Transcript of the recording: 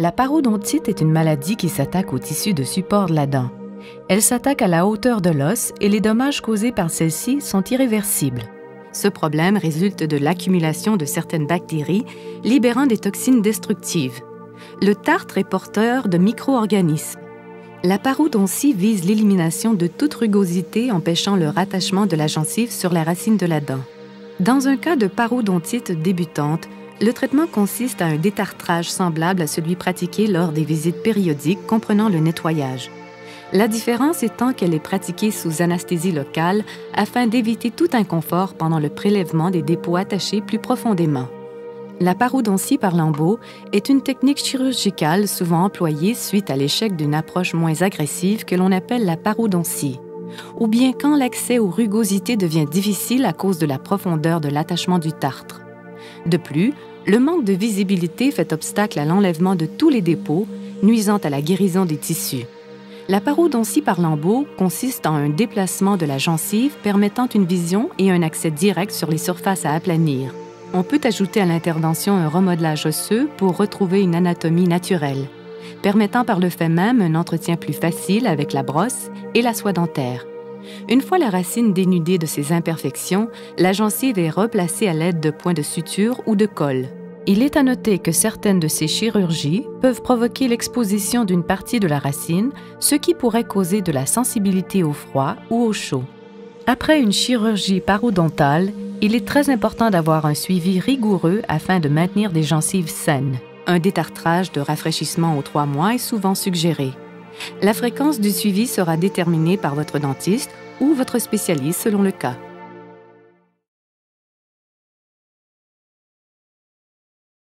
La parodontite est une maladie qui s'attaque au tissu de support de la dent. Elle s'attaque à la hauteur de l'os et les dommages causés par celle-ci sont irréversibles. Ce problème résulte de l'accumulation de certaines bactéries libérant des toxines destructives. Le tartre est porteur de micro-organismes. La parodontie vise l'élimination de toute rugosité empêchant le rattachement de la gencive sur la racine de la dent. Dans un cas de parodontite débutante, le traitement consiste à un détartrage semblable à celui pratiqué lors des visites périodiques comprenant le nettoyage. La différence étant qu'elle est pratiquée sous anesthésie locale afin d'éviter tout inconfort pendant le prélèvement des dépôts attachés plus profondément. La parodontie par lambeaux est une technique chirurgicale souvent employée suite à l'échec d'une approche moins agressive que l'on appelle la parodontie, ou bien quand l'accès aux rugosités devient difficile à cause de la profondeur de l'attachement du tartre. De plus, le manque de visibilité fait obstacle à l'enlèvement de tous les dépôts, nuisant à la guérison des tissus. La parodontie par lambeaux consiste en un déplacement de la gencive permettant une vision et un accès direct sur les surfaces à aplanir. On peut ajouter à l'intervention un remodelage osseux pour retrouver une anatomie naturelle, permettant par le fait même un entretien plus facile avec la brosse et la soie dentaire. Une fois la racine dénudée de ses imperfections, la gencive est replacée à l'aide de points de suture ou de colle. Il est à noter que certaines de ces chirurgies peuvent provoquer l'exposition d'une partie de la racine, ce qui pourrait causer de la sensibilité au froid ou au chaud. Après une chirurgie parodontale, il est très important d'avoir un suivi rigoureux afin de maintenir des gencives saines. Un détartrage de rafraîchissement aux 3 mois est souvent suggéré. La fréquence du suivi sera déterminée par votre dentiste ou votre spécialiste selon le cas.